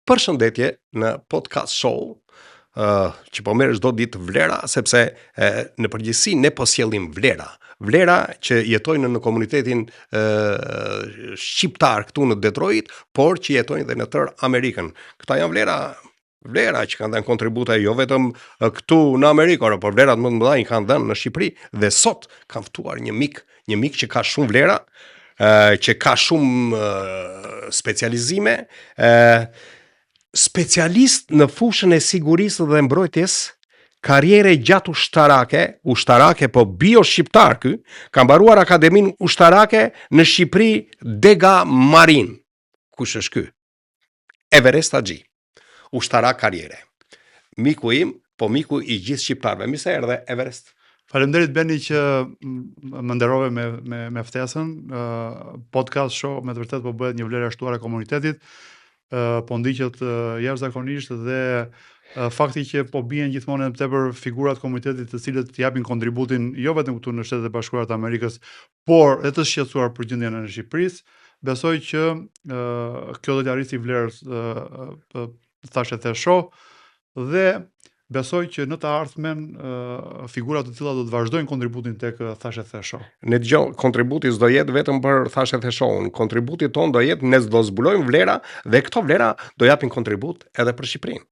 Përshëndetje në podcast show që po merr çdo ditë vlera, sepse në përgjithësi ne po sjellim vlera. Vlera që jetojnë në komunitetin shqiptar këtu në Detroit, por që jetojnë dhe në tërë Amerikën. Këta janë vlera që kanë dhënë kontributa jo vetëm këtu në Amerikë, por vlerat më të mëdha i kanë dhënë në Shqipëri dhe sot kam ftuar një mik që ka shumë vlera, që ka shumë specializime, specialist në fushën e sigurisë dhe mbrojtjes, karriere gjatë ushtarake po bio-shqiptar ky, ka mbaruar Akademinë Ushtarake në Shqipëri Dega Marin. Kush është ky? Everest Haxhi, ushtarak karriere. Miku im, po miku i gjithë shqiptarëve. Mirë se erdhe, Everest. Faleminderit Beni që më nderove me ftesën. Podcast show me të vërtet po bëhet një vlerë shtuar e komunitetit. Po ndiqet jashtëzakonisht dhe fakti që po bien gjithmonë edhe tepër figurat komunitetit të cilët japin kontributin jo vetëm këtu në Shtetet e Bashkuara të Amerikës, por edhe të shqetësuar për gjendjen e Shqipërisë, besoj që kjo do të arrisë vlerës thashë the show dhe besoj që në të ardhmen figurat të cilat do të vazhdojnë kontributin tek thashë the show. Ne dëgjoj, kontributi s'do jetë vetëm për thashë the show. Kontributi ton do jetë ne do zbulojmë vlera dhe këto vlera do japin kontribut edhe për Shqipërinë.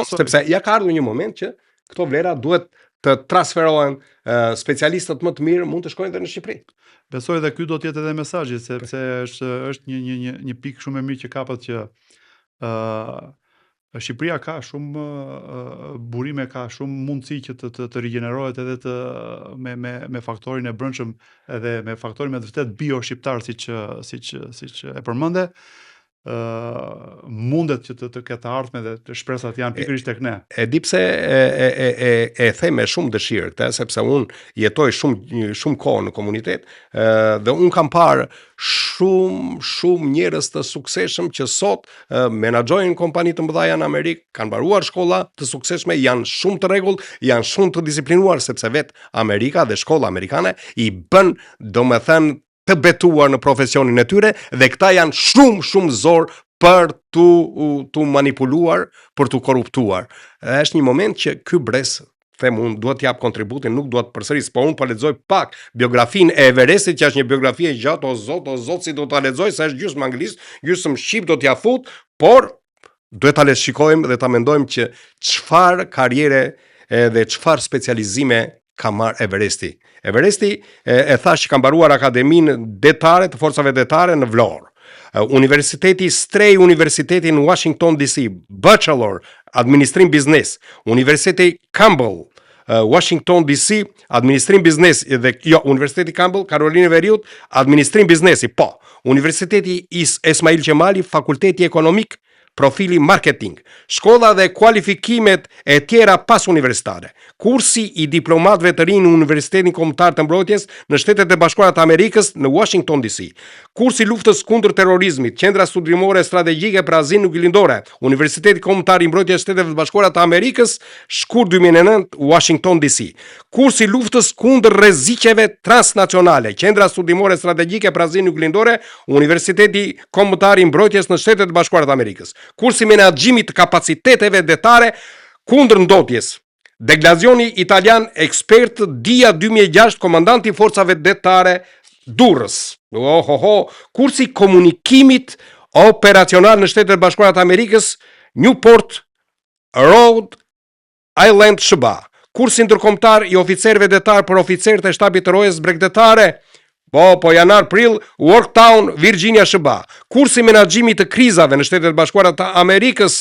Sepse ja ka ardhur një moment që këto vlera duhet të transferohen, specialistët më të mirë mund të shkojnë edhe në Shqipëri. Besoj dhe ky do të jetë edhe mesazhi, sepse është një pikë shumë e mirë që kapet që Shqipëria ka shumë burime, ka shumë mundësi që të rigjenerohet edhe me faktorin e brendshëm edhe me faktorin me të vërtet bio-shqiptar siç e përmende. Mundet që të ketë ardhme dhe të shpresat janë pikërisht tek ne. E di pse e them me shumë dëshirë këtë, sepse unë jetoj shumë kohë në komunitet dhe unë kam parë shumë njerëz të suksesshëm që sot menaxhojnë kompani të mëdha në Amerikë, kanë mbaruar shkolla të suksesshme, janë shumë të rregullt, janë shumë të disiplinuar, sepse vetë Amerika dhe shkolla amerikane i bën, domethënë, të betuar në profesionin e tyre dhe këta janë shumë zor për tu manipuluar, për tu korruptuar. Është një moment që ky brez, them unë, duhet t'jap kontributin, nuk duhet përsëris, po unë po lexoj pak biografinë e Everestit, që është një biografi e gjatë, o zot si do ta lexoj, sa është gjysmë anglisht, gjysmë shqip do t'ja fut, por duhet ta shikojmë dhe ta mendojmë që çfarë karriere dhe çfarë specializime ka marrë Everesti. Everesti e thash që ka mbaruar Akademinë Detare të Forcave Detare në Vlorë. Universiteti Stray Universiteti në Washington DC, Bachelor, Administrim Biznes. Universiteti Campbell, Washington DC, Administrim Biznes dhe Universiteti Campbell, Karolinë e Veriut, Administrim Biznesi. Po, Universiteti Ismail Qemali, Fakulteti Ekonomik, profili marketing, shkolla dhe kualifikimet e tjera pas universitare, kursi i diplomatëve të rinj në Universitetin Kombëtar të Mbrojtjes në Shtetet e Bashkuara të Amerikës në Washington DC, kursi luftës kundër terrorizmit, Qendra Studimore Strategjike për Azinë Nuk Lindore, Universiteti Kombëtar i Mbrojtjes së Shteteve të Bashkuara të Amerikës, shkurt 2009, Washington DC, kursi luftës kundër rreziqeve transnacionale, Qendra Studimore Strategjike për Azinë Nuk Lindore, Universiteti Kombëtar i Mbrojtjes në Shtetet e Bashkuara të Amerikës. Kursi menaxhimit të kapaciteteve detare kundër ndotjes. Deglazioni italian ekspert Dia 2006, komandanti i forcave detare Durrës. Kursi komunikimit operacional në Shtetet e Bashkuara të Amerikës, Newport, Rhode Island, SBA. Kursi ndërkombëtar i oficerëve detar për oficerët e shtabit të rojës bregdetare, po janar prill, Worktown, Virginia, SBA. Kursi menaxhimit të krizave në Shtetet e Bashkuara të Amerikës,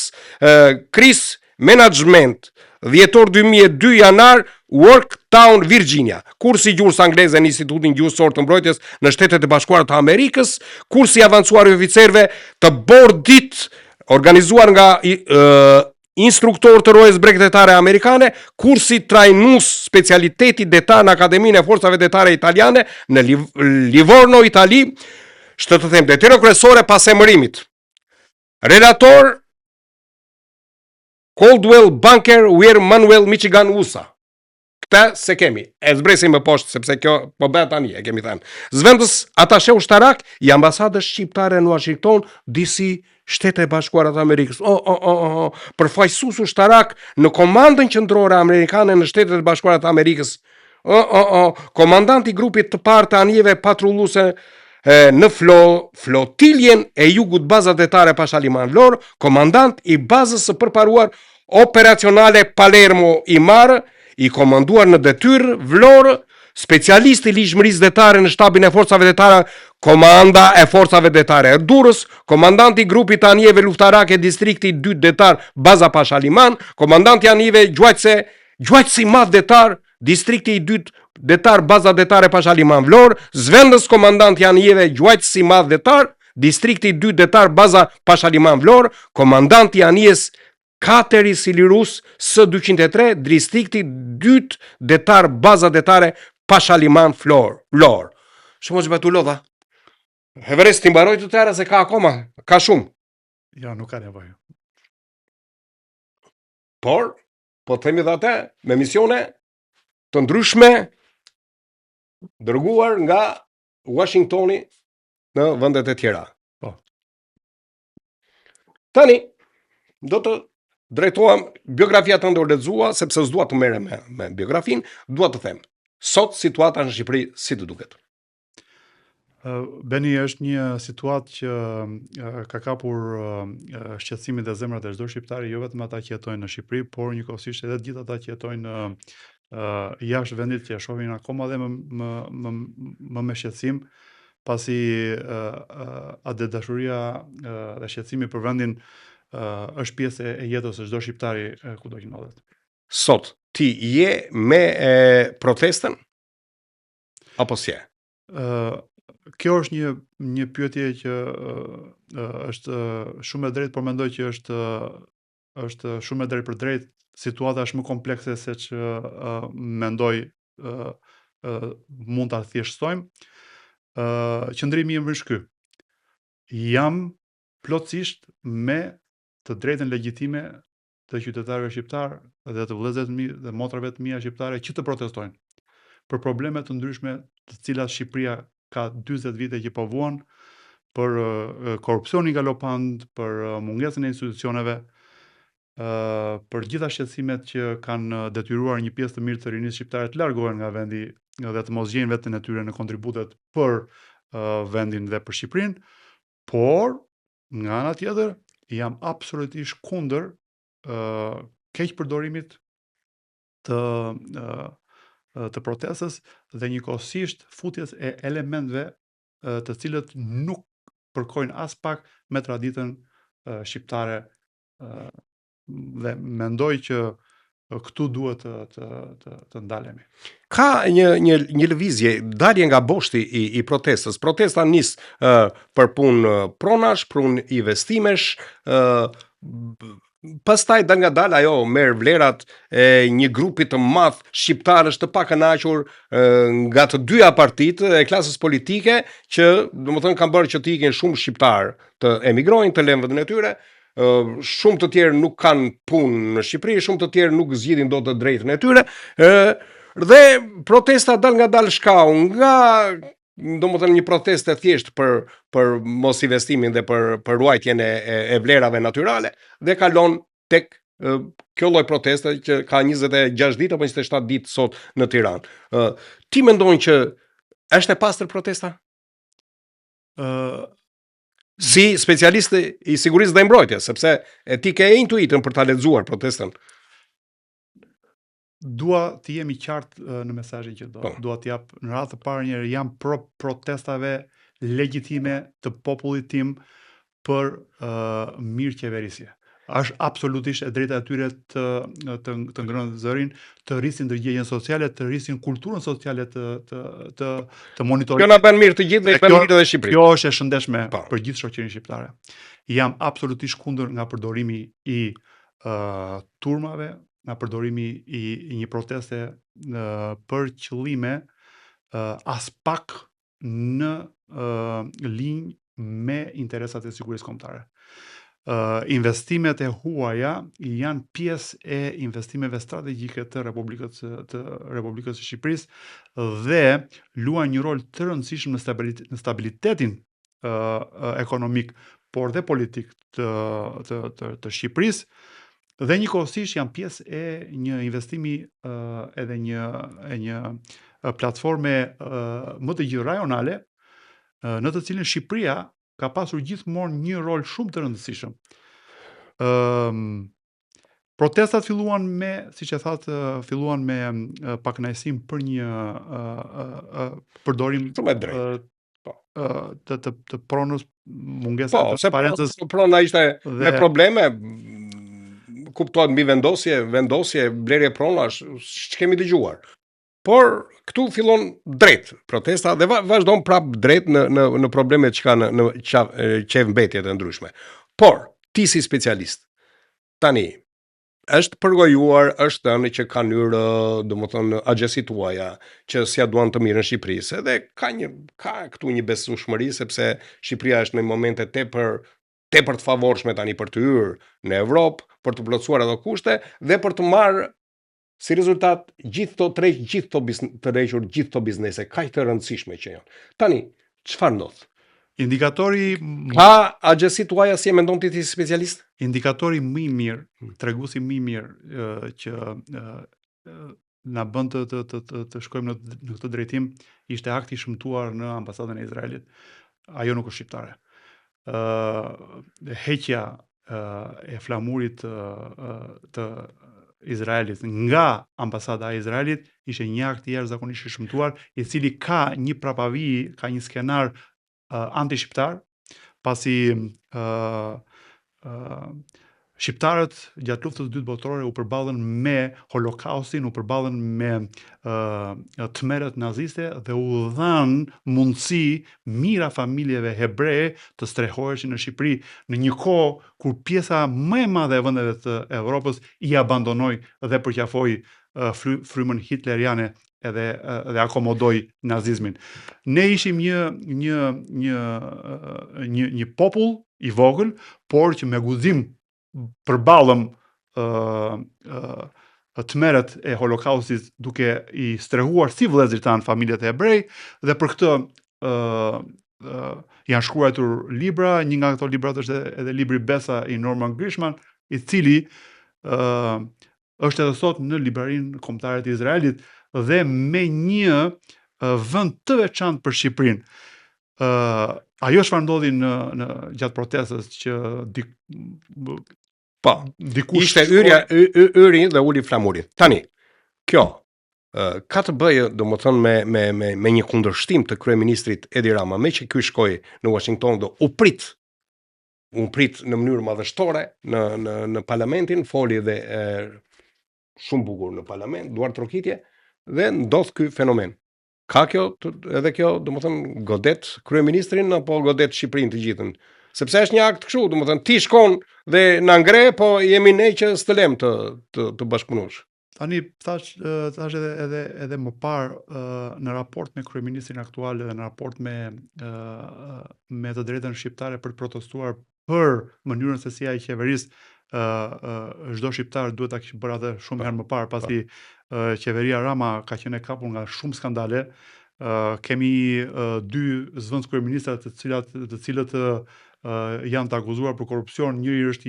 Kriz Management, dhjetor 2002, janar, Worktown, Virginia. Kursi gjuhës angleze në Institutin Gjuhësor të Mbrojtjes në Shtetet e Bashkuara të Amerikës, kursi avancuar i oficerëve të bordit organizuar nga instruktor të rojës bregdetare amerikane, kursi trajnues specialiteti detar në Akademinë e Forcave Detare Italiane në Livorno, Itali, të them detyrë kryesore pas emërimit. Relator Coldwell Banker, Weir Manuel, Michigan, USA. Këtë se kemi. E zbresim më poshtë sepse kjo po bëhet tani, e kemi thënë. Zëvendës atashe ushtarak i ambasadës shqiptare në Washington, DC, Shtetet e Bashkuara të Amerikës. Përfaqësues ushtarak në komandën qendrore amerikane në Shtetet e Bashkuara të Amerikës. Komandant i grupit të parë të anijeve patrulluese në flotiljen e jugut bazat detare Pashaliman Vlorë, komandant i bazës së përparuar operacionale Palermo i Marë, i komanduar në detyrë Vlorë, specialist i ligjshmërisë detare në shtabin e forcave detare, komanda e forcave detare e Durrës, komandant i grupit të anijeve luftarake distrikti 2 detar baza Pashaliman, komandant i anijeve gjuajtësi madh detar distrikti i 2 detar baza detare Pashaliman Vlorë, zëvendës komandant i anijeve gjuajtësi madh detar distrikti 2 detar baza Pashaliman Vlorë, komandant i anijes Kateri Silirus S203 distrikti 2 detar baza detare Pashaliman Vlorë. Shumë që betu lodha. Everest të mbaroj të tëra se ka akoma, ka shumë. Ja, nuk ka nevojë. Por, po të themi dhe atë, me misione të ndryshme dërguar nga Washingtoni në vendet e tjera. Po. Tani, do të drejtohem biografia të ndër lexua, sepse s'dua të merrem me biografin, dua të them. Sot situata në Shqipëri si të duket? Beni, është një situatë që ka kapur shqetësimin dhe zemrat e çdo shqiptari, jo vetëm ata që jetojnë në Shqipëri, por njëkohësisht edhe të gjithë ata që jetojnë jashtë vendit, që e shohin akoma dhe më me shqetësim, pasi atë dashuria dhe shqetësimi për vendin është pjesë e jetës së çdo shqiptari kudo që ndodhet. Sot ti je me protestën apo si? Kjo është një pyetje që është shumë e drejtë, por mendoj që është shumë e drejtë për drejtë. Situata është më komplekse se që mendoj mund ta thjeshtojmë. Qëndrimi im është ky. Jam plotësisht me të drejtën legjitime të qytetarëve shqiptar dhe të vëllezërve të mi dhe motrave të mia shqiptare që të protestojnë për probleme të ndryshme të cilat Shqipëria ka 40 vite që po vuan, për korrupsionin galopant, për mungesën e institucioneve, për gjitha shqetësimet që kanë detyruar një pjesë të mirë të rinisë shqiptare të largohen nga vendi dhe të mos gjejnë veten e tyre në kontributet për vendin dhe për Shqipërinë, por nga ana tjetër jam absolutisht kundër keq përdorimit të protestës dhe njëkohësisht futjes e elementëve të cilët nuk përkojnë as pak me traditën shqiptare dhe mendoj që këtu duhet të ndalemi. Ka një lëvizje, dalje nga boshti i protestës. Protesta nis për punë pronash, punë investimesh, pastaj dal nga dal ajo merr vlerat e një grupi të madh shqiptarësh të pakënaqur nga të dyja partitë e klasës politike që domethënë kanë bërë që të ikin shumë shqiptar të emigrojnë, të lënë vendin e tyre. Shumë të tjerë nuk kanë punë në Shqipëri, shumë të tjerë nuk zgjidhin dot të drejtën e tyre. Dhe protesta dal nga dal shkau nga domethënë një protestë thjesht për mos investimin dhe për ruajtjen e vlerave natyrale dhe kalon tek kjo lloj proteste që ka 26 ditë apo 27 ditë sot në Tiranë. Ti mendon që është e pastër protesta? Si specialist i sigurisë dhe mbrojtjes, sepse ti ke intuitën për ta lexuar protestën. Dua të jemi qartë në mesazhin që dua të jap në radhë të parë një jam pro protestave legjitime të popullit tim për mirëqeverisje. Është absolutisht e drejta e tyre të ngrënë zërin, të rrisin ndërgjegjën sociale, të rrisin kulturën sociale të monitorimit. Kjo na bën mirë të gjithë dhe i bën mirë edhe Shqipërisë. Kjo është e shëndetshme për gjithë shoqërinë shqiptare. Jam absolutisht kundër nga përdorimi i turmave, nga përdorimi i një proteste për qëllime as pak në linjë me interesat e sigurisë kombëtare. investimet e huaja janë pjesë e investimeve strategjike të Republikës së Shqipërisë dhe luajnë një rol të rëndësishëm në stabilitetin ekonomik, por dhe politik të Shqipërisë, dhe njëkohësisht janë pjesë e një investimi edhe një platforme më të gjithë rajonale, në të cilën Shqipëria ka pasur gjithmonë një rol shumë të rëndësishëm. Protestat filluan filluan me pakënaqësim për një përdorim Shumë e drejtë. të pronës, mungesa e transparencës. Prona ishte me probleme, kuptohet mbi vendosje, blerje pronash, ç'kemi dëgjuar. Por këtu fillon drejt protesta dhe vazhdon prap drejt në problemet që ka në qevmbetjet e ndryshme. Por ti si specialist, tani është përgojuar, është thënë që ka hyrë, domethënë agjensitë tuaja që s'ja duan të mirën Shqipërisë, edhe ka këtu një besueshmëri sepse Shqipëria është në momente tepër të favorshme tani për të hyrë në Evropë, për të plotësuar ato kushte dhe për të marrë si rezultat gjithë këto biznese kaq të rëndësishme që janë. Tani, çfarë ndodh? Indikatori Ka agjensi tuaja si e mendon ti si specialist? Indikatori më i mirë, treguesi më i mirë që na bën të shkojmë në këtë drejtim ishte akti i shëmtuar në ambasadën e Izraelit. Ajo nuk është shqiptare. Heqja e flamurit të Izraelit nga ambasada e Izraelit ishte një akt i jashtëzakonisht i shëmtuar, i cili ka një prapavi, ka një skenar anti-shqiptar, pasi shqiptarët gjatë luftës së dytë botërore u përballën me Holokaustin, u përballën me tmerret naziste dhe u dhanë mundësi mira familjeve hebre të strehoheshin në Shqipëri në një kohë kur pjesa më e madhe e vendeve të Evropës i abandonoi dhe përqafoi frymën hitleriane edhe akomodoi nazizmin. Ne ishim një popull i vogël, por që me guxim përballëm tmerret e Holokaustit duke i strehuar si vëllezërit tanë familjet e hebrej, dhe për këtë janë shkruar libra. Një nga këto libra është edhe libri Besa i Norman Grishman, i cili është edhe sot në librarinë kombëtare të Izraelit dhe me një vend të veçantë për Shqipërinë. Ajo çfarë ndodhi në gjatë protestës që dikush ishte yri dhe uli flamuri. Tani, kjo ka të bëjë domethënë me një kundërshtim të kryeministrit Edi Rama, me që ky shkoi në Washington dhe u prit në mënyrë madhështore në parlamentin, foli dhe shumë bukur në parlament, duar trokitje, dhe ndodh ky fenomen. Ka edhe kjo, domethënë, godet kryeministrin apo godet Shqipërinë të gjithën? Sepse është një akt kështu, domethënë ti shkon dhe na ngre, po jemi ne që s'tëlem të bashkëpunosh. Tani thash edhe më parë në raport me kryeministrin aktual dhe në raport me të drejtën shqiptare për të protestuar për mënyrën se si ai qeverisë çdo shqiptar duhet ta kishte bërë atë shumë herë më parë, pasi qeveria Rama ka qenë e kapur nga shumë skandale. Kemi dy zëvendës kryeministra të cilët janë të akuzuar për korrupsion. Njëri është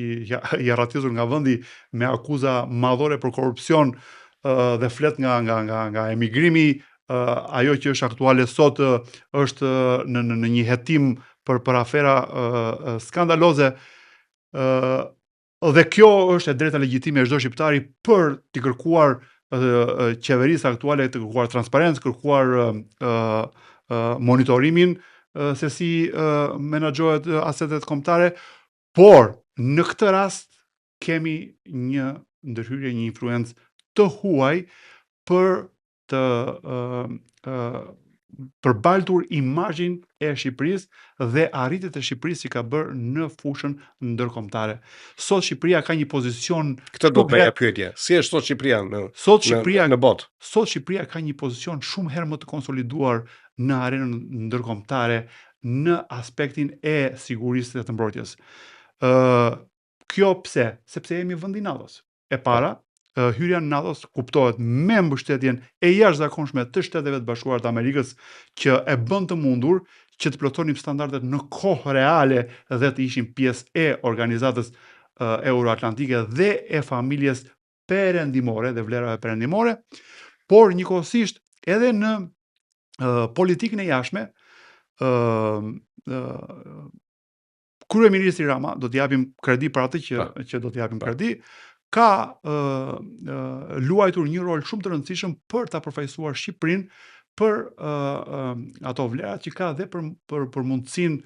i arratisur nga vendi me akuza madhore për korrupsion dhe flet nga emigrimi. Ajo që është aktuale sot është në një hetim për afera skandaloze. Dhe kjo është e drejta legjitime e çdo shqiptari për të kërkuar qeverisë aktuale, të kërkuar transparencë, kërkuar monitorimin se si menaxhohet asetet kombëtare, por në këtë rast kemi një ndërhyrje, një influencë të huaj për të përbaltur imazhin e Shqipërisë dhe arritjet e Shqipërisë që ka bërë në fushën ndërkombëtare. Sot Shqipëria ka një pozicion. Këtë do të bëja pyetje. Si është sot Shqipëria në botë? Sot Shqipëria ka një pozicion shumë herë më të konsoliduar në arenën ndërkombëtare në aspektin e sigurisë dhe të mbrojtjes. Kjo pse? Sepse jemi vend i NATO-s. E para, hyrja në NATO-s kuptohet me mbështetjen e jashtëzakonshme të Shteteve të Bashkuara të Amerikës që e bën të mundur që të plotësonim standardet në kohë reale dhe të ishim pjesë e organizatës euroatlantike dhe e familjes perëndimore dhe vlerave perëndimore, por njëkohësisht edhe në politikën e jashtme, kryeministri Rama, do t'i japim kredi për atë që do t'i japim kredi, ka luajtur një rol shumë të rëndësishëm për ta përfaqësuar Shqipërinë për ato vlerat që ka dhe për mundësinë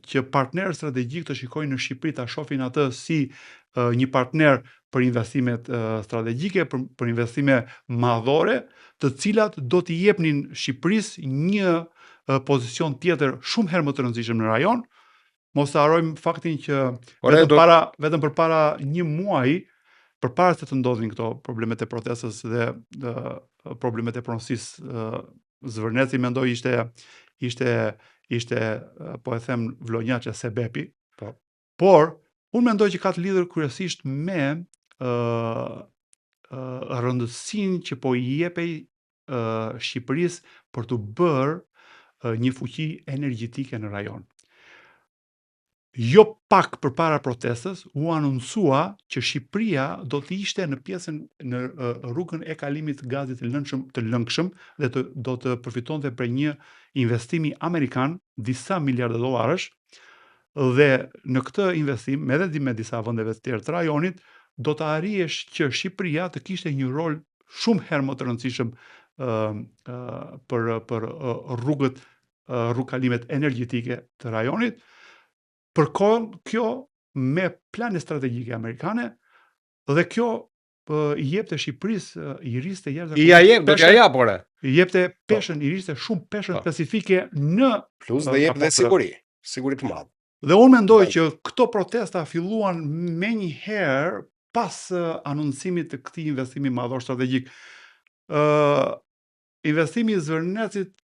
që partnerët strategjik të shikojnë në Shqipëri, ta shohin atë si një partner për investimet strategjike, për investime madhore, të cilat do t'i jepnin Shqipërisë një pozicion tjetër shumë herë më të rëndësishëm në rajon. Mos të harrojmë faktin që vetëm përpara një muaji, përpara se të ndodhin këto problemet e protestës dhe problemet e pronësisë, Zvërneci mendoj ishte po e them vlonjaqe sebepi. Por unë mendoj që ka të lidhur kryesisht me rëndësinë që po i jepej Shqipërisë për të bërë një fuqi energjetike në rajon. Jo pak përpara protestës u anuncua që Shqipëria do të ishte në pjesën në rrugën e kalimit të gazit të lëngshëm dhe do të përfitonte për një investimi amerikan disa miliardë dollarësh, dhe në këtë investim edhe me disa vendeve të tjera të rajonit do të arrihesh që Shqipëria të kishte një rol shumë herë më të rëndësishëm për rrugkalimet energjetike të rajonit. Përkohën kjo me plane strategjike amerikane dhe kjo i jepte Shqipërisë, i rriste i jepte peshën, i rriste shumë peshën specifike në plus dhe jep dhe siguri të madhe. Dhe unë mendoj që këto protesta filluan menjëherë pas anuncimit të këtij investimi madhor strategjik. Investimi i Zvërnecit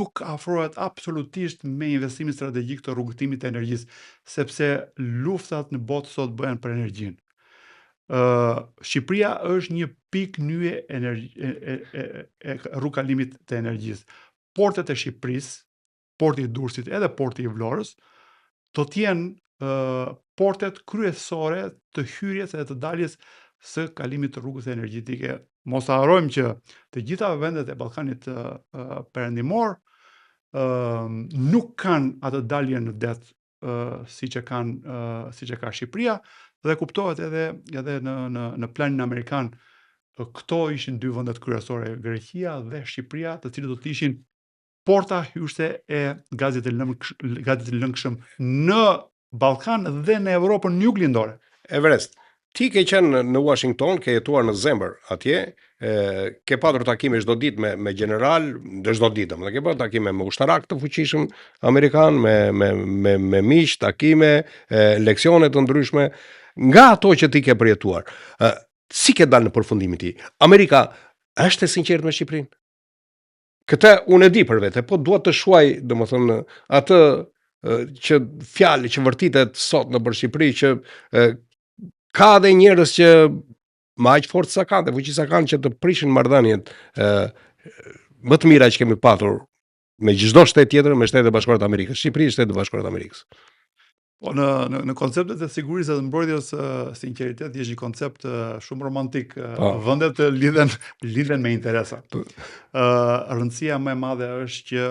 nuk afrohet absolutisht me investimin strategjik të rrugëtimit të energjisë, sepse luftat në botë sot bëhen për energjinë. Shqipëria është një pikë nyje e rrugkalimit të energjisë. Portet e Shqipërisë, porti i Durrësit edhe porti i Vlorës, do të jenë portet kryesore të hyrjes edhe të daljes së kalimit të rrugës energjetike. Mos harrojmë që të gjitha vendet e Ballkanit perëndimor nuk kanë atë dalje në det siç e ka Shqipëria, dhe kuptohet edhe në planin amerikan. Këto ishin dy vendet kryesore, Greqia dhe Shqipëria, të cilët do të ishin porta hyrëse e gazit të lëngshëm në Ballkan dhe në Evropën juglindore. Everest, ti ke qenë në Washington, ke jetuar në zemër atje, ke patur takime çdo ditë me general, çdo ditë, ke patur takime me ushtarak të fuqishëm amerikan, me miq, takime, leksione të ndryshme, nga ato që ti ke përjetuar. Si ke dalë në përfundimin ti? Amerika është e sinqertë me Shqipërinë? Këtë unë e di për vete, po dua të shuaj, domethënë, atë që fjalë që vërtitet sot në për Shqipëri, që ka dhe njerëz që me aq forcë sa kanë, dhe fuqi sa kanë, që të prishin marrëdhëniet më të mira që kemi patur me çdo shtet tjetër, me Shtetet e Bashkuara të Amerikës. Shqipëria është Shtetet e Bashkuara të Amerikës. Po në konceptet e sigurisë dhe të mbrojtjes, sinqeriteti është një koncept shumë romantik. Vendet lidhen me interesa. Rëndësia më e madhe është që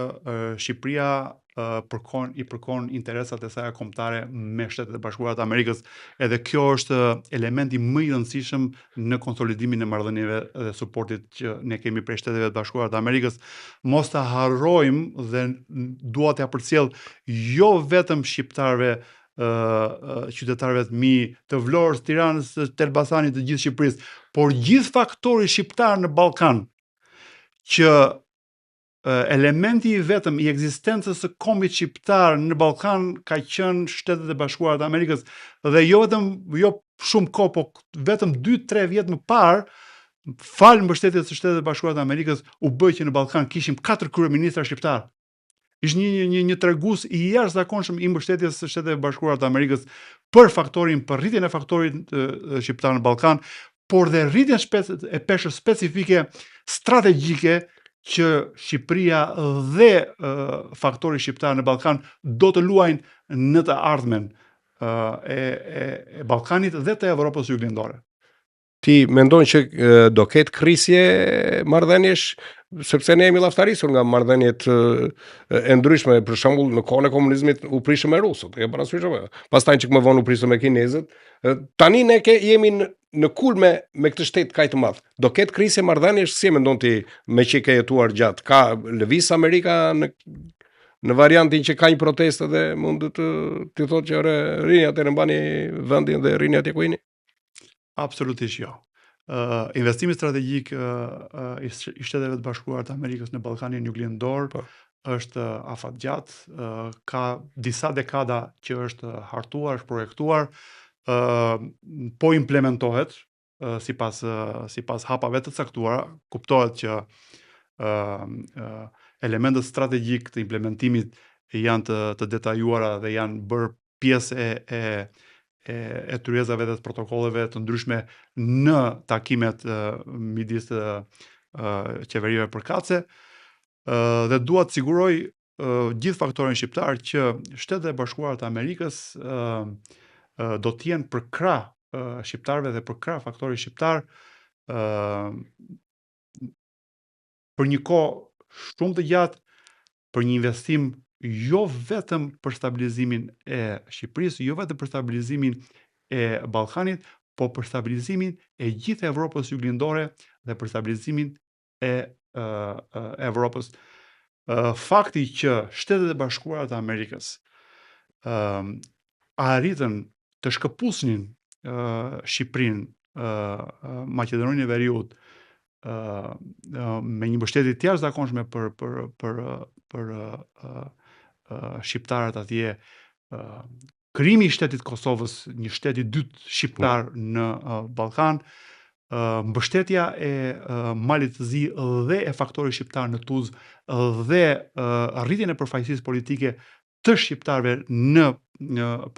Shqipëria i përkon interesat e saj kombëtare me Shtetet e Bashkuara të Amerikës, edhe kjo është elementi më i rëndësishëm në konsolidimin e marrëdhënieve dhe suportit që ne kemi prej Shteteve të Bashkuara të Amerikës. Mos ta harrojmë, dhe dua t'ia përcjell jo vetëm shqiptarëve, qytetarëve të mi të Vlorës, Tiranës, të Elbasanit, të gjithë Shqipërisë, por gjithë faktori shqiptar në Ballkan, që elementi i vetëm i ekzistencës së kombit shqiptar në Ballkan ka qenë Shtetet e Bashkuara të Amerikës, dhe jo shumë kohë, po vetëm 2-3 vjet më parë, falë mbështetjes së Shtetet e Bashkuara të Amerikës, u bë që në Ballkan kishim 4 kryeministra shqiptar. Ishte një tregues i jashtëzakonshëm i mbështetjes së Shteteve Bashkuara të Amerikës për rritjen e faktorit shqiptar në Ballkan, por dhe rritjen e peshës specifike strategjike që Shqipëria dhe faktori shqiptar në Ballkan do të luajnë në të ardhmen e Ballkanit dhe të Evropës Juglindore. Ti mendon që do ketë krisje marrëdhëniesh, sepse ne jemi llaftarisur nga marrëdhëniet e ndryshme, për shembull në kohën e komunizmit u prishëm me rusët, e parasysh apo? Pastaj çik më vonë u prisëm me kinezët. Tani ne jemi në kulme me këtë shtet kaq të madh. Do ketë krisje marrëdhëniesh, si e mendon ti, me që ke jetuar gjatë? Ka lëviz Amerika në variantin që ka një protestë dhe mund të thotë që rini atë mbani vendin dhe rini atje ku jeni? Absolutisht jo. Investimi strategjik i Shteteve të Bashkuara të Amerikës në Ballkanin Juglindor është afatgjat, ka disa dekada që është hartuar, është projektuar, po implementohet sipas hapave të caktuara. Kuptohet që elementët strategjik të implementimit janë të detajuara dhe janë bërë pjesë e tyrezave dhe të protokolleve të ndryshme në takimet midis qeverive përkatëse, dhe dua të siguroj gjithë faktorin shqiptar që Shtetet e Bashkuara të Amerikës do të jenë për krah shqiptarëve dhe për krah faktorit shqiptar për një kohë shumë të gjatë, për një investim jo vetëm për stabilizimin e Shqipërisë, jo vetëm për stabilizimin e Ballkanit, por për stabilizimin e gjithë Evropës Juglindore dhe për stabilizimin e Evropës. Fakti që Shtetet e Bashkuara të Amerikës arritën të shkëpusnin Shqipërinë, Maqedoninë e Veriut me një mbështetje të jashtëzakonshme për shqiptarët atje, krijimi i shtetit Kosovës, një shtet i dytë shqiptar në Ballkan, mbështetja e Malit të Zi dhe e faktorit shqiptar në Tuzë dhe rritjen e përfaqësisë politike të shqiptarëve në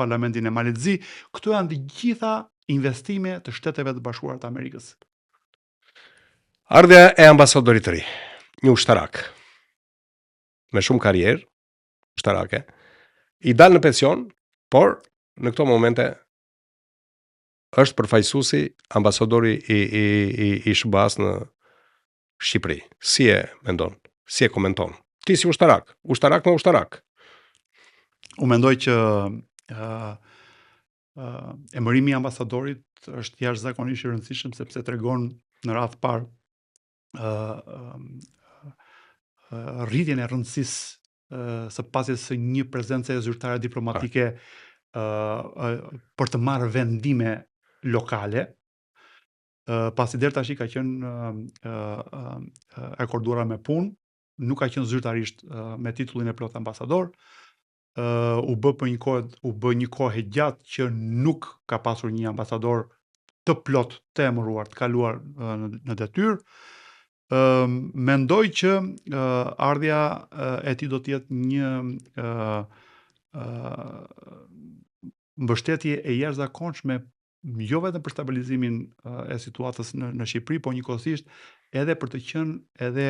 parlamentin e Malit të Zi, këto janë të gjitha investime të Shteteve të Bashkuara të Amerikës. Ardha e ambasadorit të ri, një ushtarak me shumë karrierë ushtarake, i dal në pension, por në këto momente është përfaqësuesi ambasadori i SBA-s në Shqipëri. Si e mendon? Si e komenton? Ti si ushtarak me ushtarak. U mendoj që emërimi i ambasadorit është jashtëzakonisht i rëndësishëm, sepse tregon në radhë parë rritjen e rëndësisë së pasjes së një prezence zyrtare diplomatike për të marrë vendime lokale, pasi deri tash ka qenë akorduara me punë, nuk ka qenë zyrtarisht me titullin e plot ambasador. U bë një kohë gjatë që nuk ka pasur një ambasador të plot të emëruar, të kaluar në detyrë. Mendoj që ardhja e tij do të jetë një mbështetje e jashtëzakonshme jo vetëm për stabilizimin e situatës në Shqipëri, por njëkohësisht edhe për të qenë edhe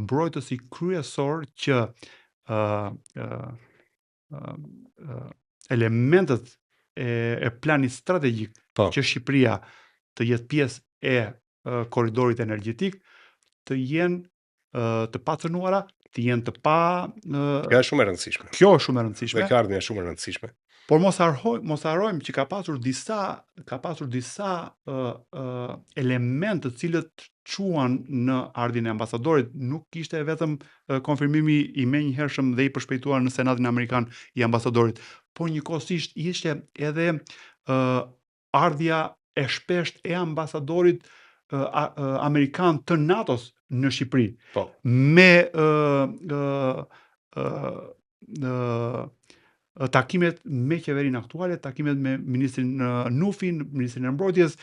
mbrojtësi kryesor që elementet e planit strategjik që Shqipëria të jetë pjesë e korridorit energjetik të jenë të pacënuara, të jenë të pa... Kjo është shumë e rëndësishme. Kjo është shumë e rëndësishme. Bekardhja është shumë e rëndësishme. Por mos harrojmë që ka pasur disa elementë të cilët çuan në ardhin e ambasadorit, nuk ishte vetëm konfirmimi i menjëhershëm dhe i përshpejtuar në Senatin Amerikan i ambasadorit, por njëkohësisht ishte edhe ardhja e shpesht e ambasadorit amerikan të NATO-s në Shqipëri. Me takimet me qeverinë aktuale, takimet me ministrin Nufin, ministrin e Mbrojtjes,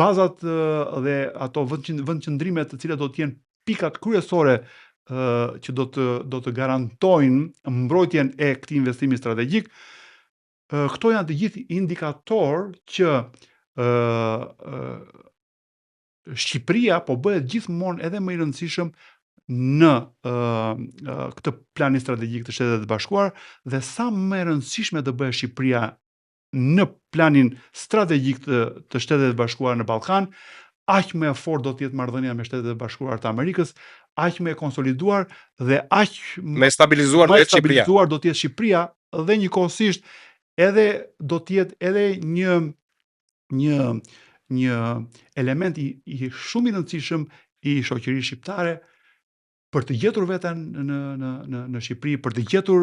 bazat dhe ato vendqëndrimet të cilat do të jenë pikat kryesore që do të garantojnë mbrojtjen e këtij investimi strategjik. Këto janë të gjithë indikator që Shqipëria po bëhet gjithmonë edhe më i rëndësishëm në këtë planin strategjik të Shtetet e Bashkuar, dhe sa më e rëndësishme të bëhet Shqipëria në planin strategjik të Shtetet e Bashkuar në Ballkan, aq më e fortë do të jetë marrëdhënia me Shtetet e Bashkuar të Amerikës, aq më e konsoliduar dhe aq më stabilizuar do të jetë Shqipëria, dhe njëkohësisht edhe do të jetë edhe një element i shumë i rëndësishëm i shoqërisë shqiptare për të gjetur veten në Shqipëri, për të gjetur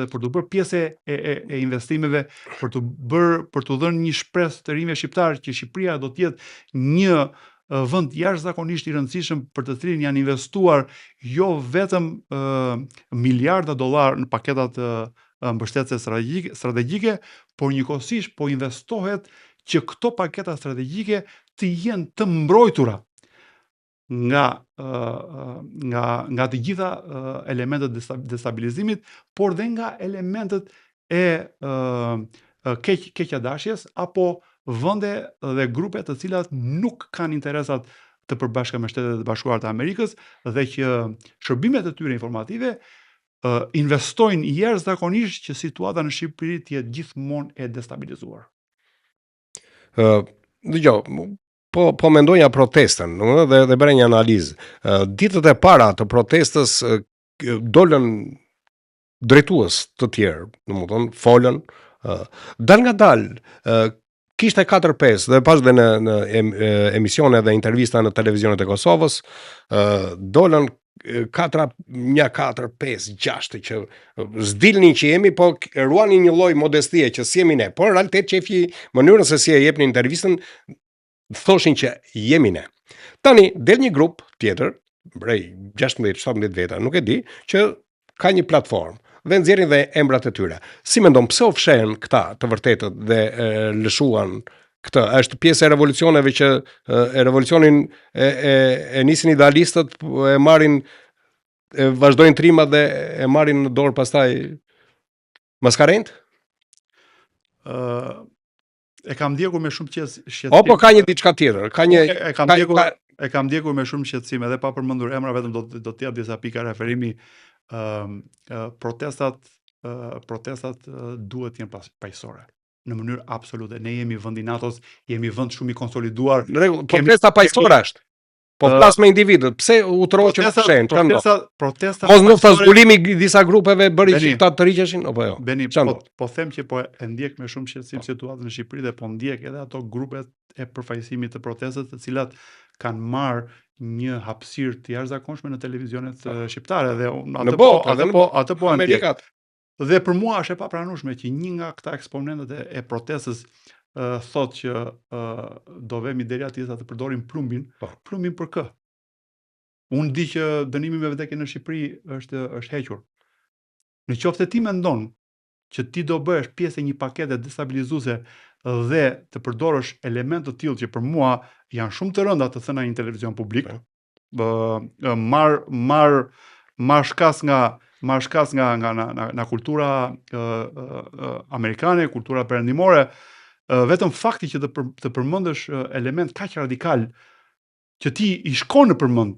dhe për të bërë pjesë e investimeve, për të dhënë një shpresë të rinjve shqiptar që Shqipëria do të jetë një vend jashtëzakonisht i rëndësishëm për të cilin janë investuar jo vetëm miliarda dollar në paketat mbështetëse strategjike, por njëkohësisht po investohet që këto paketa strategjike të jenë të mbrojtura nga të gjitha elementet e destabilizimit, por dhe nga elementet e keqjadashjes apo vende dhe grupe të cilat nuk kanë interesat të përbashkëta me Shtetet e Bashkuara të Amerikës dhe që shërbimet e tyre informative investojnë jashtëzakonisht që situata në Shqipëri të jetë gjithmonë e destabilizuar. Dëgjoj, po mendoja protestën, dhe bëra një analizë. Ditët e para të protestës dolën drejtues të tjerë, domethënë folën, dal nga dal, kishte 4-5 dhe pas dhe në emisione dhe intervista në televizionet e Kosovës, dolën 4, 5, 6 që s'dilnin që jemi, po ruanin një lloj modestie që si jemi ne, por në realitet qefi mënyrën se si e jepnin intervistën, thoshin që jemi ne. Tani del një grup tjetër, prej 16-17 veta, nuk e di, që ka një platformë dhe nxjerrin dhe emrat e tyre. Si mendon, pse u fshehen këta të vërtetët dhe lëshuan këtë? Është pjesë e revolucioneve që revolucionin e nisin idealistët, e marrin, vazhdojnë trimat dhe e marrin në dorë pastaj maskarent? E kam ndjekur me shumë shqetësim. Po ka një diçka tjetër, e kam ndjekur me shumë shqetësim, edhe pa përmendur emra, vetëm do të jap disa pika referimi. Protestat duhet të jenë paqësore në mënyrë absolute. Ne jemi vend i NATO-s, jemi vend shumë i konsoliduar. Në rregull, protesta paqësore është. Po flas me individët, pse u troqën fshen? Protesta mos ndoshta zbulimi i disa grupeve bëri që ata të rriqeshin apo jo? Beni, po them që po e ndjek me shumë shqetësim situatën në Shqipëri dhe po ndjek edhe ato grupet e përfaqësimit të protestës, të cilat kanë marrë një hapësirë të jashtëzakonshme në televizionet shqiptare dhe atë po ndjek. Dhe për mua është e papranueshme që një nga këta eksponentët e protestës thot që do vemi deri atje sa të përdorim plumbin. Plumbin për kë? Unë di që dënimi me vdekje në Shqipëri është hequr. Në qoftë ti mendon që ti do bëhesh pjesë e një pakete destabilizuese dhe të përdorësh elemente të tillë që për mua janë shumë të rënda të thëna në një televizion publik, marr shkas nga kultura amerikane, kultura perëndimore, vetëm fakti që të përmendësh element kaq radikal që ti i shkon në përmend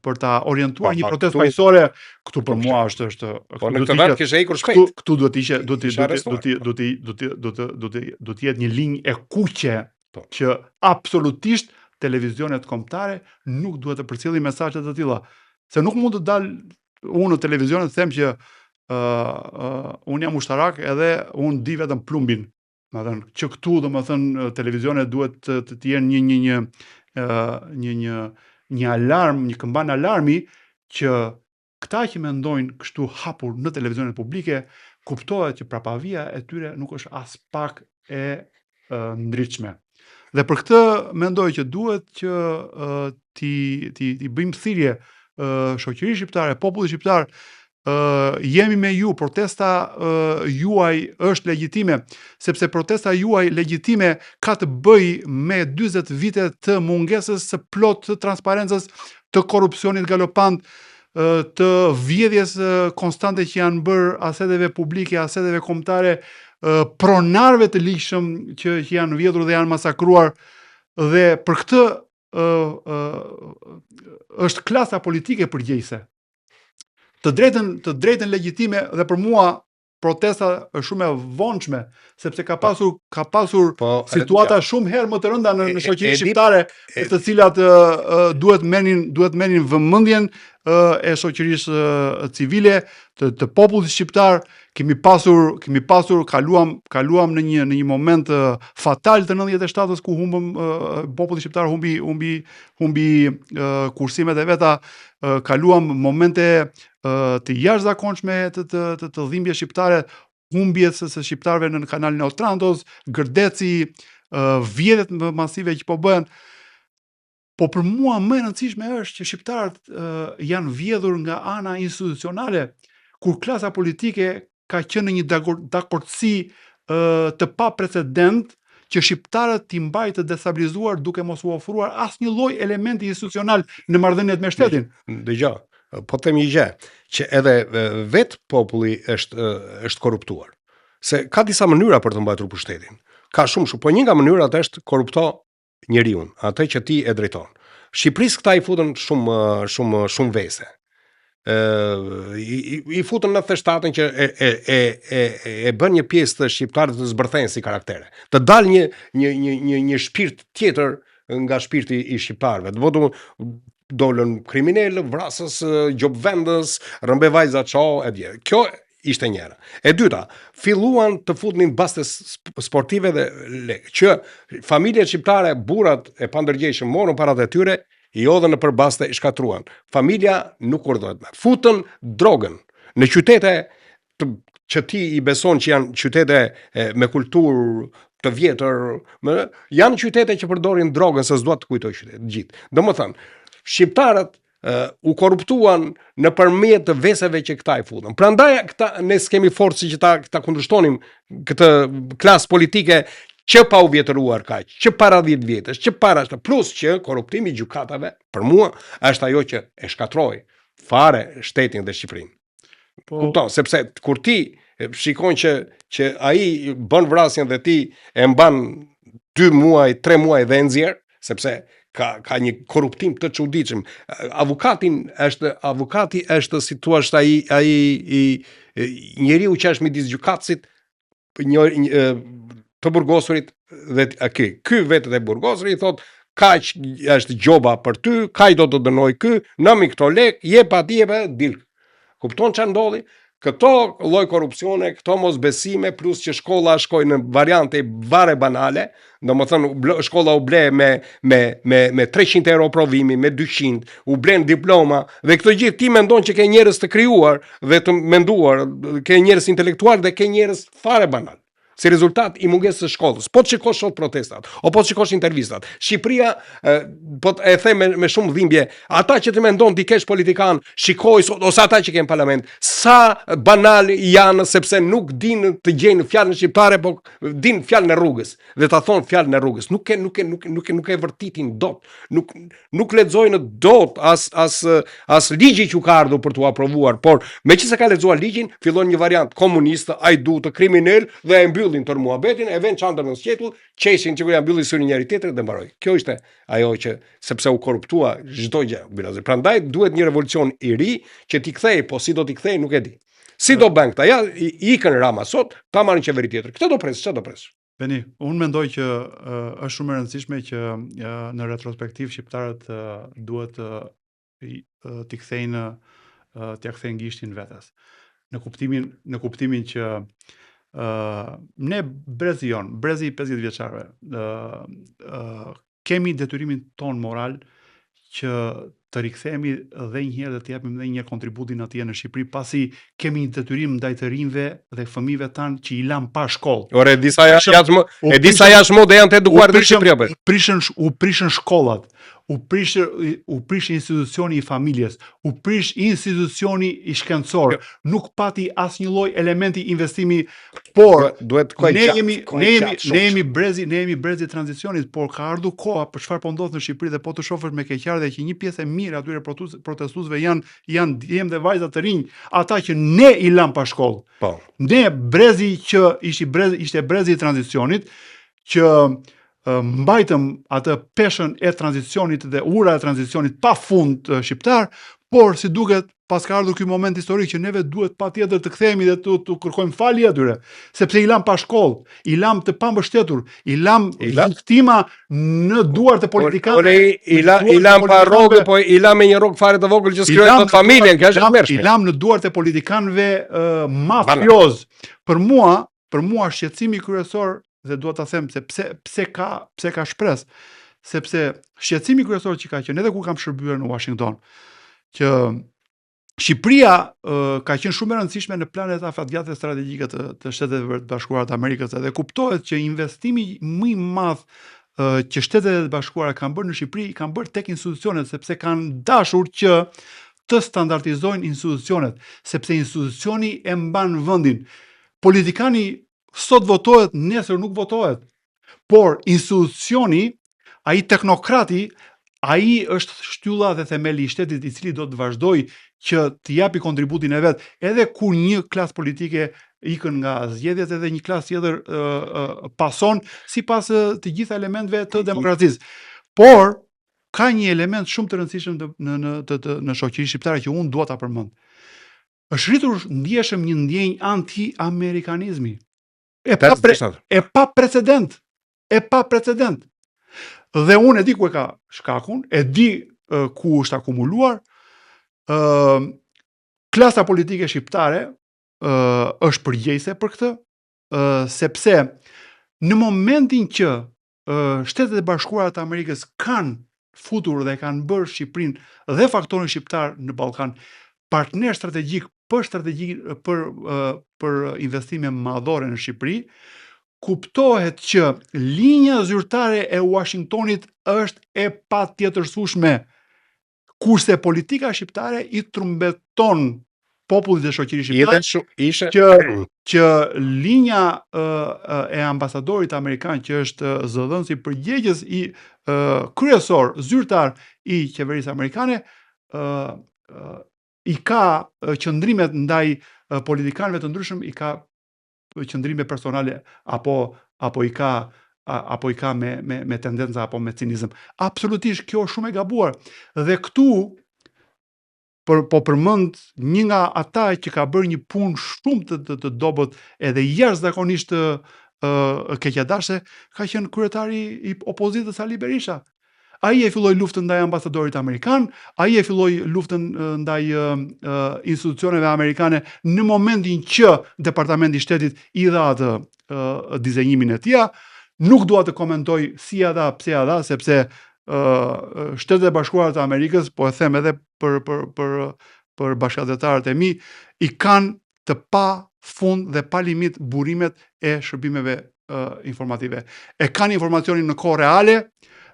për ta orientuar një protestë paqësore, këtu për mua është po në këtë vend kishte ikur shpejt. Këtu do të jetë një linjë e kuqe që absolutisht televizionet kombëtare nuk duhet të përcjellin mesazhe të tilla. Se nuk mund të dal unë në televizion të them që unë jam ushtarak edhe unë di vetëm plumbin. Domethënë që këtu domethënë televizionet duhet të jenë një alarm, një këmban alarmi që këta që mendojnë kështu hapur në televizionet publike, kuptohet që prapavia e tyre nuk është as pak e ndritshme. Dhe për këtë mendoj që duhet që ti bëjmë thirrje shoqërisë shqiptare, popullit shqiptar, jemi me ju, protesta juaj është legjitime, sepse protesta juaj legjitime ka të bëj me 40 vite të mungesës së plot të transparencës të korrupsionit galopant, të vjedhjes konstante që janë bërë aseteve publike, aseteve kombëtare, pronarëve të ligjshëm që janë vjedhur dhe janë masakruar, dhe për këtë është klasa politike përgjegjëse. Të drejtën legjitime, dhe për mua protesta është shumë e vonshme, sepse ka pasur situata shumë herë më të rënda në shoqërinë shqiptare, të cilat duhet merrin vëmendjen e shoqërisë civile, të popullit shqiptar. Kemi pasur kaluam në një moment fatal të 97-s, ku populli shqiptar humbi kursimet e veta, kaluam momente të jashtëzakonshme të dhimbjes shqiptare, humbjes së shqiptarëve në kanalin e Otrantos, Gërdeci, vjedhjet masive që po bëhen. Po për mua më e rëndësishme është që shqiptarët janë vjedhur nga ana institucionale, kur klasa politike ka qenë në një dakordsi të paprecedent, që shqiptarët t'i mbajnë të destabilizuar duke mos u ofruar asnjë lloj elementi institucional në marrëdhëniet me shtetin. Dëgjoj, po them një gjë, që edhe vetë populli është korruptuar. Se ka disa mënyra për të mbajtur pushtetin. Ka shumë, po një nga mënyrat është korrupto njeriu, atë që ti e drejton. Shqipërisë këta i futën shumë vese. I futën në theshtatën që e bën një pjesë të shqiptarët të zbërthejnë si karaktere. Të dalë një shpirt tjetër nga shpirti i shqiptarëve. Dolën kriminalë, vrasës, gjobvendës, rëmbe vajza ço e dje. Kjo ishte njëra. E dyta, filluan të futnin baste sportive dhe lekë, që familjet shqiptare, burrat e pandërgjeshëm morën parat e tyre, i odhën në përbaste, i shkatruan. Familja nuk urdhërohet me. Futën drogën në qytete që ti i beson që janë qytete me kulturë të vjetër, janë qytete që përdorin drogën, se s'dua të kujtoj qytetet gjithë. Domethënë, shqiptarët u korruptuan nëpërmjet të veseve që këta i futën. Prandaj ne s'kemi forcë që ta kundërshtonim këtë klasë politike që pa u vjetëruar kaq, që para 10 vjetësh, që para, plus që korruptimi i gjykatave për mua është ajo që e shkatroi fare shtetin dhe Shqipërinë. Kupton, sepse kur ti shikon që ai bën vrasjen dhe ti e mban 2 muaj, 3 muaj dhe e nxjerr, sepse ka një korruptim të çuditshëm. Avukati është si thua ai njeriu që është midis gjykatësit, të burgosurit dhe ky vetët e burgosurit i thot kaq është gjoba për ty, kaq do të dënoj ky, nëmi këto lek, jep atij dil. Kupton çfarë ndodhi? Këto lloj korrupsione, këto mosbesime, plus që shkolla shkoi në variante vare banale, domethënë shkolla u ble me 300 euro provimi, me 200, u blen diploma, dhe këto gjithë ti mendon që ke njerëz të krijuar dhe të menduar, ke njerëz intelektual dhe ke njerëz fare banal. Si rezultat i mungesës së shkollës. Po të shikosh sot protestat, o po të shikosh intervistat. Shqipëria, po e them me shumë dhimbje, ata që të mendon ti kesh politikan, shikoj sot, ose ata që kenë parlament, sa banal janë, sepse nuk dinë të gjejnë fjalën shqiptare, po dinë fjalën e rrugës, dhe ta thonë fjalën e rrugës. Nuk e vërtitin dot. Nuk lexojnë dot as ligji që ka ardhur për t'u aprovuar, por meqenëse ka lexuar ligjin, fillon një variant komunist, ajdu të kriminal dhe e mbyllin të muhabetin, e vën çantën në sqetull, qeshin që ja mbyllin syrin njëri tjetrit dhe mbaroi. Kjo ishte ajo që sepse u korruptua çdo gjë. Prandaj duhet një revolucion i ri që t'i kthej, po si do t'i kthej nuk e di. Si do bën këta? Ja ikën Rama sot, ta marrin qeveri tjetër. Këtë do pres, çfarë do pres? Beni, unë mendoj që është shumë e rëndësishme që në retrospektiv shqiptarët duhet t'i kthejnë t'ia kthejnë gishtin vetes. Në kuptimin që ne brezi 50 vjeçarëve kemi detyrimin ton moral që të rikthehemi edhe një herë dhe të japim edhe një kontributin atje në Shqipëri, pasi kemi një detyrim ndaj të rinjve dhe fëmijëve tanë që i lam pa shkollë. Ore, disa jashtë mode janë të edukuar në Shqipëri apo? U prishën shkollat, u prish institucioni i familjes, u prish institucioni i shkencor, nuk pati asnjë lloj elementi investimi, por duhet ne jemi brezi i tranzicionit, por ka ardhur koha për çfarë po ndodh në Shqipëri dhe po të shohësh me keqardhje që një pjesë e mirë atyre protestuesve janë djemë dhe vajza të rinj, ata që ne i lam pa shkollë. Po. Ne brezi që ishte brezi i tranzicionit, që mbajtëm atë peshën e tranzicionit dhe ura e tranzicionit pa fund shqiptar, por si duket pas ka ardhur ky moment historik që neve duhet patjetër të kthehemi dhe të kërkojmë falje atyre, sepse i lam pa shkollë, i lam të pambështetur, i lam viktima në duart e politikanëve. I lam pa rrogë, po i lam me një rrogë fare të vogël që skryhet të familjen, kjo është e mërshme. I lam në duart e politikanëve mafioz. Për mua shqetësimi kryesor, dhe dua ta them se pse ka shpresë, sepse shqetësimi kryesor që ka qenë edhe kur kam shërbyer në Washington, që Shqipëria ka qenë shumë e rëndësishme në planet afatgjate strategjike të Shteteve të Bashkuara të Amerikës, dhe kuptohet që investimi më i madh që Shtetet e Bashkuara kanë bërë në Shqipëri, kanë bërë tek institucionet, sepse kanë dashur që të standardizojnë institucionet, sepse institucioni e mban vendin. Politikani sot votohet, nesër nuk votohet. Por institucioni, ai teknokrati, ai është shtylla dhe themeli i shtetit i cili do të vazhdoj që të japi kontributin e vet, edhe kur një klasë politike ikën nga zgjedhjet, edhe një klasë tjetër pason sipas të gjitha elementeve të demokracisë. Por ka një element shumë të rëndësishëm në shoqërinë shqiptare që unë dua ta përmend. Është rritur ndjeshëm një ndjenjë anti-amerikanizmi. E pa precedent. Dhe unë e di ku e ka shkakun, e di ku është akumuluar. Klasa politike shqiptare është përgjegjëse për këtë, sepse në momentin që Shtetet e Bashkuara të Amerikës kanë futur dhe kanë bërë Shqipërinë dhe faktorin shqiptar në Ballkan partner strategjik për investime madhore në Shqipëri, kuptohet që linja zyrtare e Washingtonit është e patjetërsueshme, kurse politika shqiptare i trumbeton popullit dhe shoqërisë shqiptare që linja e ambasadorit amerikan, që është zëdhënësi përgjegjës i kryesor zyrtar i qeverisë amerikane, i ka qëndrimet ndaj politikanëve të ndryshëm, i ka qëndrime personale apo i ka me tendenca apo me cinizëm. Absolutisht kjo është shumë e gabuar. Dhe këtu po përmend një nga ata që ka bërë një punë shumë të dobët edhe jashtëzakonisht keqjadashe, ka qenë kryetari i opozitës Ali Berisha. Ai e filloi luftën ndaj ambasadorit amerikan, ai e filloi luftën ndaj institucioneve amerikane në momentin që Departamenti i Shtetit i dha atë dizenjimin e tij. Nuk dua të komentoj si ja dha, pse ja dha, sepse Shtetet e Bashkuara të Amerikës, po e them edhe për bashkëdhetarët e mi, i kanë të pa fund dhe pa limit burimet e shërbimeve informative. E kanë informacionin në kohë reale,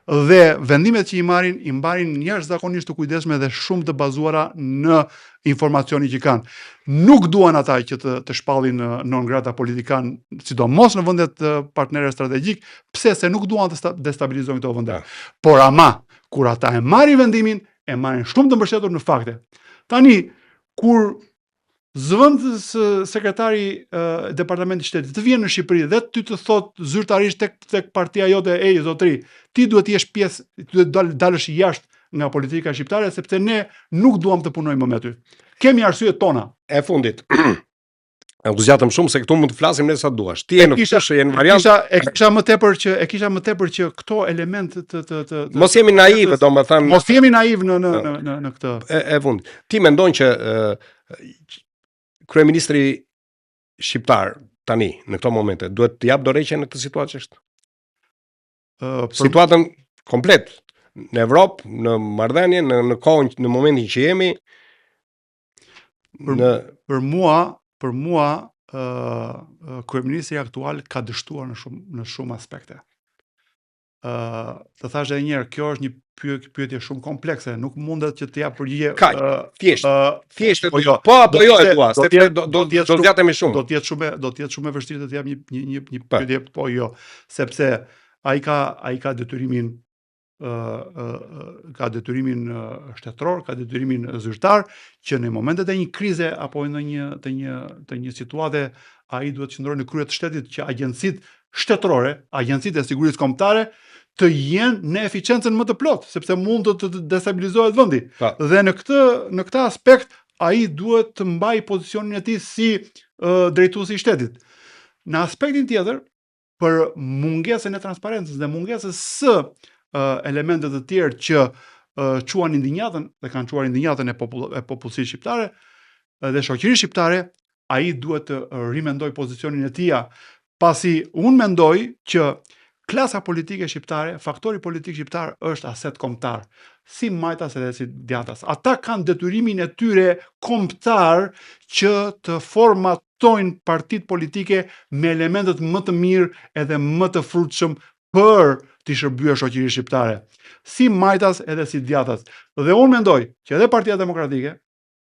dhe vendimet që i mbarin jashtëzakonisht të kujdesshme dhe shumë të bazuara në informacionin që kanë. Nuk duan ata që të shpallin non grata politikan, sidomos në vendet partnerë strategjik, pse se nuk duan të destabilizojnë këto vende. Por ama, kur ata e marrin vendimin, e marrin shumë të mbështetur në fakte. Tani, kur zëvendës sekretari Departamentit të Shtetit të vjen në Shqipëri dhe ty të thot zyrtarisht tek partia jote, zotri, ti duhet të jesh pjesë, duhet dalësh jashtë nga politika shqiptare, sepse ne nuk duam të punojmë më me ty. Kemi arsyet tona. E fundit. U zgjatëm shumë se këtu mund të flasim ne sa duash. Ti je në fushë, je në variant. E kisha më tepër që këto element të mos jemi naiv, domethënë. Mos jemi naiv në këtë. E fundit. Ti mendon që kryeministri shqiptar tani në këto momente duhet të jap dorëheqje në këtë situatë që është? Situatën komplet në Evropë, në marrëdhënie, në kohën, në momentin që jemi. Për mua kryeministri aktual ka dështuar në shumë aspekte. të thash edhe një herë, kjo është një pyetje shumë komplekse, nuk mundet që të jap përgjigje thjesht. Po jo. Po apo jo e tua, sepse do zgjatemi shumë. Do të jetë shumë e vështirë të jap një pyetje po jo, sepse ai ka detyrimin shtetëror, ka detyrimin zyrtar që në momentet e një krize apo në një situate ai duhet të qëndrojë në krye të shtetit që agjencitë shtetërore, agjencitë e sigurisë kombëtare të jenë në eficiencën më të plotë, sepse mund të destabilizohet vendi. Dhe në këtë aspekt ai duhet të mbajë pozicionin e tij si drejtuesi i shtetit. Në aspektin tjetër, për mungesën e transparencës dhe mungesës së elementet të tjerë që quan indinjatën dhe kanë quar indinjatën e popullsisë shqiptare dhe shoqërisë shqiptare, ai duhet të rimendoj pozicionin e tij, pasi unë mendoj që klasa politike shqiptare, faktori politik shqiptar është aset kombëtar, si majtas edhe si djathtas. Ata kanë detyrimin e tyre kombëtar që të formatojnë partitë politike me elementet më të mirë edhe më të frutshëm për të shërbyer shoqërisë shqiptare, si majtas edhe si djathtas. Dhe unë mendoj që edhe Partia Demokratike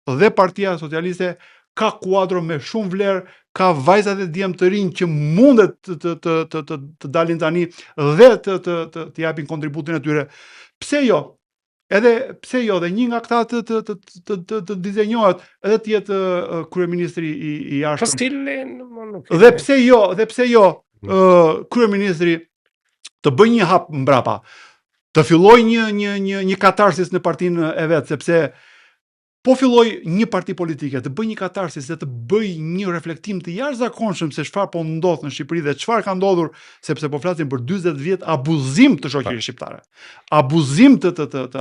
dhe Partia Socialiste ka kuadro me shumë vlerë, ka vajzat e djemë të rinj që mundet të dalin tani dhe të japin kontributin e tyre. Pse jo? Pse jo? Dhe një nga këta të dizenjohet edhe të jetë kryeministri i jashtëm. Dhe pse jo? Kryeministri të bëj një hap mbrapa, të filloj një katarsis në partinë e vet, sepse po filloj një parti politike të bëj një katarsis dhe të bëj një reflektim të jashtëzakonshëm se çfarë po ndodh në Shqipëri dhe çfarë ka ndodhur, sepse po flasim për 40 vjet abuzim të shoqërisë shqiptare, abuzim të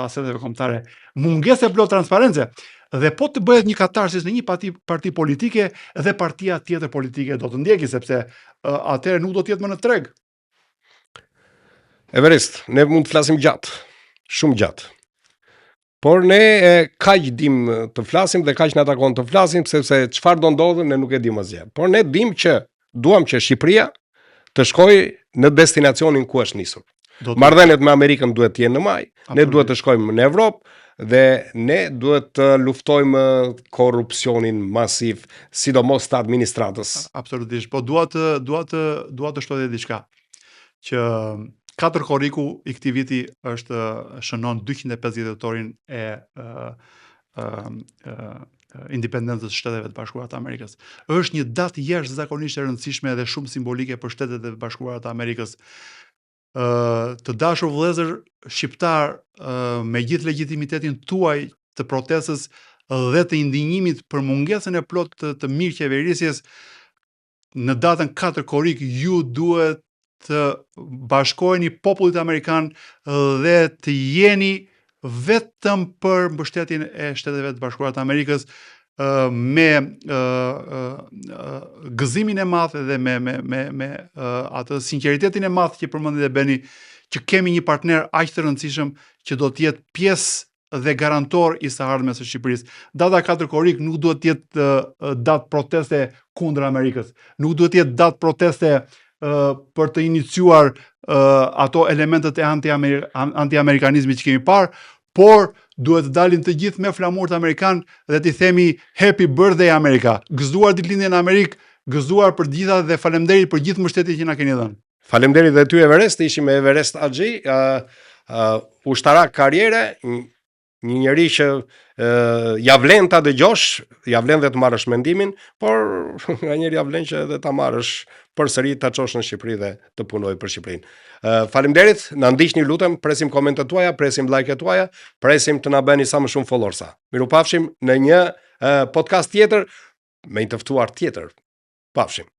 aseteve kombëtare, mungesë e plot transparence. Dhe po të bëhet një katarsis në një parti politike dhe partia tjetër politike do të ndjeki, sepse atëherë nuk do të jetë më në treg. Everest, ne mund të flasim gjatë, shumë gjatë. Por ne kaq dim të flasim dhe kaq na takon të flasim, sepse çfarë do ndodhë ne nuk e dim asgjë. Por ne dim që duam që Shqipëria të shkojë në destinacionin ku është nisur. Marrëdhëniet me Amerikën duhet të jenë në maj, ne duhet të shkojmë në Evropë dhe ne duhet të luftojmë korrupsionin masiv, sidomos të administratës. Absolutisht, po dua të shtoj diçka që 4 korriku i këtij viti shënon 250 dhjetorin e independencës së Shteteve të Bashkuara të Amerikës. Është një datë jashtëzakonisht e rëndësishme dhe shumë simbolike për Shtetet e Bashkuara të Amerikës. Të dashur vëllezër shqiptar, me gjithë legitimitetin tuaj të protestës dhe të indinjimit për mungesën e plot të mirë qeverisjes, në datën 4 korrik ju duhet të bashkoheni popullit amerikan dhe të jeni vetëm për mbështetjen e Shteteve të Bashkuara të Amerikës, me gëzimin e madh dhe me atë sinqeritetin e madh që përmendni dhe Beni, që kemi një partner aq të rëndësishëm që do të jetë pjesë dhe garantor i së ardhmes së Shqipërisë. Data 4 korrik nuk duhet të jetë datë proteste kundër Amerikës, nuk duhet të jetë datë proteste për të iniciuar ato elementet e anti-amerikanizmit që kemi parë, por duhet të dalin të gjithë me flamurët amerikan dhe t'i themi Happy Birthday Amerika, gëzuar ditëlindjen në Amerikë, gëzuar për gjitha dhe faleminderit për gjithë mbështetjen që na keni dhënë. Faleminderit dhe ty Everest, ishim me Everest Axhi, ushtarak karriere, një njeri që ja vlen ta dëgjosh, ja vlen dhe të marrësh mendimin, por nga njëri ja vlen që edhe ta marrësh përsëri, ta çosh në Shqipëri dhe të punoj për Shqipërinë. Faleminderit, na ndiqni lutem, presim komentet tuaja, presim like-et tuaja, presim të na bëni sa më shumë followersa. Mirupafshim në një podcast tjetër me një të ftuar tjetër. Pafshim.